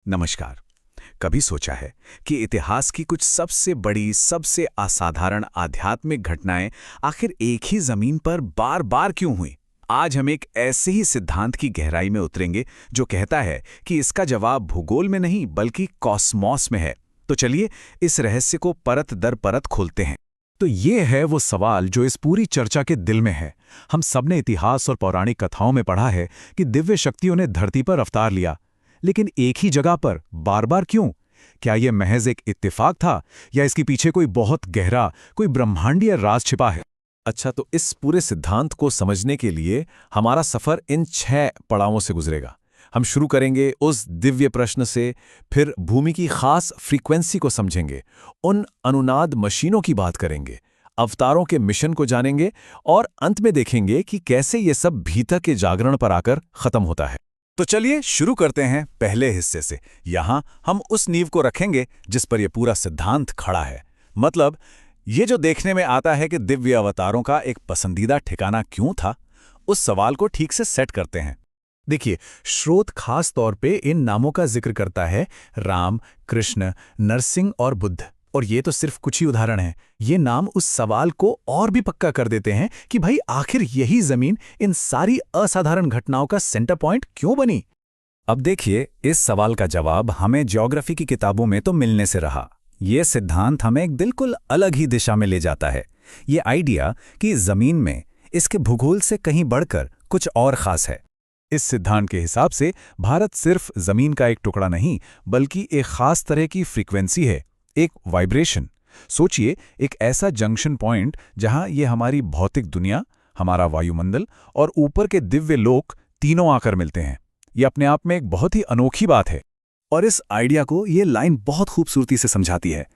नमस्कार। कभी सोचा है कि इतिहास की कुछ सबसे बड़ी, सबसे असाधारण आध्यात्मिक घटनाएं आखिर एक ही जमीन पर बार बार क्यों हुई? आज हम एक ऐसे ही सिद्धांत की गहराई में उतरेंगे जो कहता है कि इसका जवाब भूगोल में नहीं बल्कि कॉस्मॉस में है। तो चलिए इस रहस्य को परत दर परत खोलते हैं। तो ये है वो सवाल जो इस पूरी चर्चा के दिल में है। हम सबने इतिहास और पौराणिक कथाओं में पढ़ा है कि दिव्य शक्तियों ने धरती पर अवतार लिया, लेकिन एक ही जगह पर बार बार क्यों? क्या ये महज एक इत्तेफाक था या इसके पीछे कोई बहुत गहरा, कोई ब्रह्मांडीय राज छिपा है? अच्छा, तो इस पूरे सिद्धांत को समझने के लिए हमारा सफर इन 6 पड़ावों से गुजरेगा। हम शुरू करेंगे उस दिव्य प्रश्न से, फिर भूमि की खास फ्रीक्वेंसी को समझेंगे, उन अनुनाद मशीनों की बात करेंगे, अवतारों के मिशन को जानेंगे और अंत में देखेंगे कि कैसे ये सब भीतर के जागरण पर आकर खत्म होता है। तो चलिए शुरू करते हैं पहले हिस्से से। यहाँ हम उस नींव को रखेंगे जिस पर यह पूरा सिद्धांत खड़ा है। मतलब ये जो देखने में आता है कि दिव्य अवतारों का एक पसंदीदा ठिकाना क्यों था, उस सवाल को ठीक से सेट करते हैं। देखिए, स्रोत खास तौर पे इन नामों का जिक्र करता है: राम, कृष्ण, नरसिंह और बुद्ध। और ये तो सिर्फ कुछ ही उदाहरण हैं। ये नाम उस सवाल को और भी पक्का कर देते हैं कि भाई आखिर यही जमीन इन सारी असाधारण घटनाओं का सेंटर पॉइंट क्यों बनी। अब देखिए, इस सवाल का जवाब हमें ज्योग्राफी की किताबों में तो मिलने से रहा। ये सिद्धांत हमें एक बिल्कुल अलग ही दिशा में ले जाता है। ये आइडिया कि जमीन में इसके भूगोल से कहीं बढ़कर कुछ और खास है। इस सिद्धांत के हिसाब से भारत सिर्फ जमीन का एक टुकड़ा नहीं, बल्कि एक खास तरह की फ्रीक्वेंसी है, एक वाइब्रेशन। सोचिए, एक ऐसा जंक्शन पॉइंट जहां ये हमारी भौतिक दुनिया, हमारा वायुमंडल और ऊपर के दिव्य लोक तीनों आकर मिलते हैं। ये अपने आप में एक बहुत ही अनोखी बात है। और इस आइडिया को ये लाइन बहुत खूबसूरती से समझाती है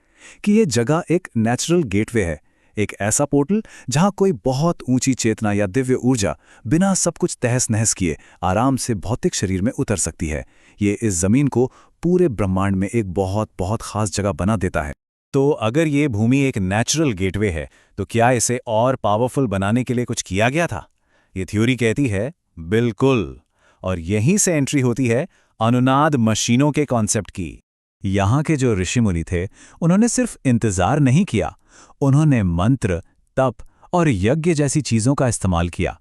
कि ये जगह एक नेचुरल गेटवे है, एक ऐसा पोर्टल जहां कोई बहुत ऊंची चेतना या दिव्य ऊर्जा बिना सब कुछ तहस नहस किए आराम से भौतिक शरीर में उतर सकती है। ये इस जमीन को पूरे ब्रह्मांड में एक बहुत बहुत खास जगह बना देता है। तो अगर ये भूमि एक नेचुरल गेटवे है, तो क्या इसे और पावरफुल बनाने के लिए कुछ किया गया था? ये थ्योरी कहती है बिल्कुल। और यहीं से एंट्री होती है अनुनाद मशीनों के कॉन्सेप्ट की। यहाँ के जो ऋषि मुनि थे, उन्होंने सिर्फ इंतजार नहीं किया, उन्होंने मंत्र, तप और यज्ञ जैसी चीजों का इस्तेमाल किया।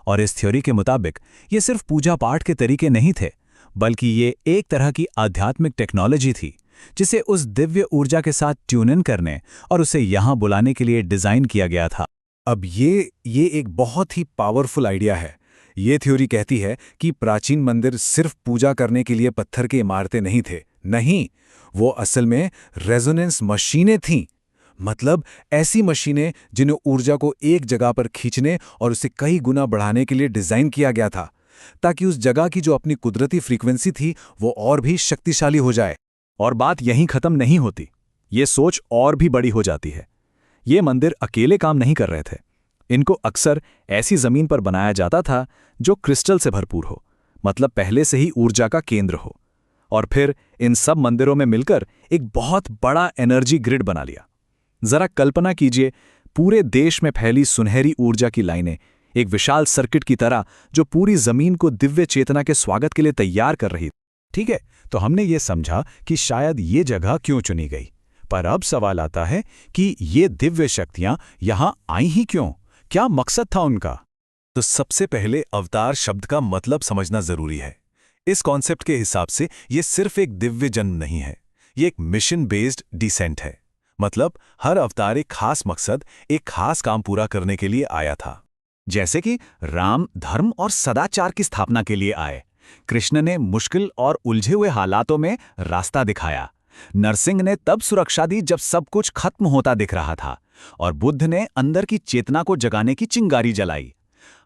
और इस थ्योरी के मुताबिक ये सिर्फ पूजा पाठ के तरीके नहीं थे, बल्कि ये एक तरह की आध्यात्मिक टेक्नोलॉजी थी जिसे उस दिव्य ऊर्जा के साथ ट्यून इन करने और उसे यहाँ बुलाने के लिए डिजाइन किया गया था। अब ये एक बहुत ही पावरफुल आइडिया है। ये थ्योरी कहती है कि प्राचीन मंदिर सिर्फ पूजा करने के लिए पत्थर की इमारतें नहीं थे। नहीं, वो असल में रेजोनेंस मशीनें थीं। मतलब ऐसी मशीनें जिन्हें ऊर्जा को एक जगह पर खींचने और उसे कई गुना बढ़ाने के लिए डिजाइन किया गया था, ताकि उस जगह की जो अपनी कुदरती फ्रीक्वेंसी थी वो और भी शक्तिशाली हो जाए। और बात यहीं खत्म नहीं होती। ये सोच और भी बड़ी हो जाती है। ये मंदिर अकेले काम नहीं कर रहे थे। इनको अक्सर ऐसी जमीन पर बनाया जाता था जो क्रिस्टल से भरपूर हो, मतलब पहले से ही ऊर्जा का केंद्र हो। और फिर इन सब मंदिरों में मिलकर एक बहुत बड़ा एनर्जी ग्रिड बना लिया। जरा कल्पना कीजिए, पूरे देश में फैली सुनहरी ऊर्जा की लाइनें एक विशाल सर्किट की तरह जो पूरी जमीन को दिव्य चेतना के स्वागत के लिए तैयार कर रही थी। ठीक है, तो हमने ये समझा कि शायद ये जगह क्यों चुनी गई। पर अब सवाल आता है कि ये दिव्य शक्तियां यहां आई ही क्यों? क्या मकसद था उनका? तो सबसे पहले अवतार शब्द का मतलब समझना जरूरी है। इस कॉन्सेप्ट के हिसाब से ये सिर्फ एक दिव्य जन्म नहीं है, ये एक मिशन बेस्ड डिसेंट है। मतलब हर अवतार एक खास मकसद, एक खास काम पूरा करने के लिए आया था। जैसे कि राम धर्म और सदाचार की स्थापना के लिए आए, कृष्ण ने मुश्किल और उलझे हुए हालातों में रास्ता दिखाया, नरसिंह ने तब सुरक्षा दी जब सब कुछ खत्म होता दिख रहा था, और बुद्ध ने अंदर की चेतना को जगाने की चिंगारी जलाई।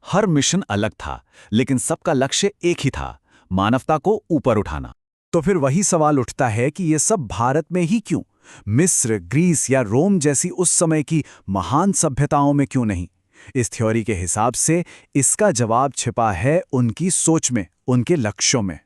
हर मिशन अलग था, लेकिन सबका लक्ष्य एक ही था, मानवता को ऊपर उठाना। तो फिर वही सवाल उठता है कि ये सब भारत में ही क्यों? मिस्र, ग्रीस या रोम जैसी उस समय की महान सभ्यताओं में क्यों नहीं? इस थ्योरी के हिसाब से इसका जवाब छिपा है उनकी सोच में, उनके लक्ष्यों में।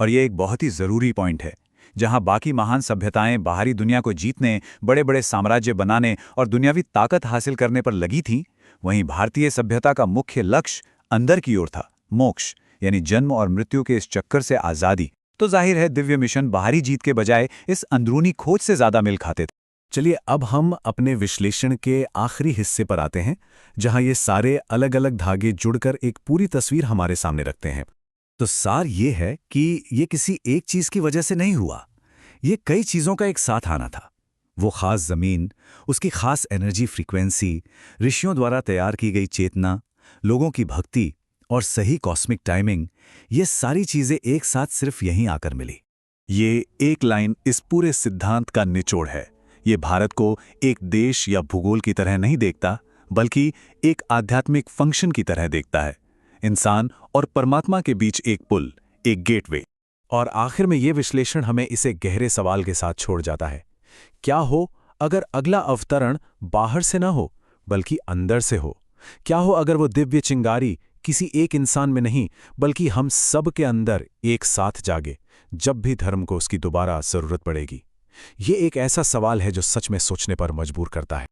और ये एक बहुत ही जरूरी पॉइंट है। जहां बाकी महान सभ्यताएं बाहरी दुनिया को जीतने, बड़े बड़े साम्राज्य बनाने और दुनियावी ताकत हासिल करने पर लगी थी, वहीं भारतीय सभ्यता का मुख्य लक्ष्य अंदर की ओर था, मोक्ष, यानी जन्म और मृत्यु के इस चक्कर से आज़ादी। तो जाहिर है दिव्य मिशन बाहरी जीत के बजाय इस अंदरूनी खोज से ज्यादा मिल खाते थे। चलिए अब हम अपने विश्लेषण के आखिरी हिस्से पर आते हैं, जहां ये सारे अलग अलग धागे जुड़कर एक पूरी तस्वीर हमारे सामने रखते हैं। तो सार ये है कि ये किसी एक चीज की वजह से नहीं हुआ, ये कई चीजों का एक साथ आना था। वो खास जमीन, उसकी खास एनर्जी फ्रीक्वेंसी, ऋषियों द्वारा तैयार की गई चेतना, लोगों की भक्ति और सही कॉस्मिक टाइमिंग, ये सारी चीजें एक साथ सिर्फ यहीं आकर मिली। ये एक लाइन इस पूरे सिद्धांत का निचोड़ है। ये भारत को एक देश या भूगोल की तरह नहीं देखता, बल्कि एक आध्यात्मिक फंक्शन की तरह देखता है, इंसान और परमात्मा के बीच एक पुल, एक गेटवे। और आखिर में ये विश्लेषण हमें इसे गहरे सवाल के साथ छोड़ जाता है। क्या हो अगर अगला अवतरण बाहर से न हो, बल्कि अंदर से हो? क्या हो अगर वो दिव्य चिंगारी किसी एक इंसान में नहीं, बल्कि हम सब के अंदर एक साथ जागे, जब भी धर्म को उसकी दोबारा जरूरत पड़ेगी? ये एक ऐसा सवाल है जो सच में सोचने पर मजबूर करता है।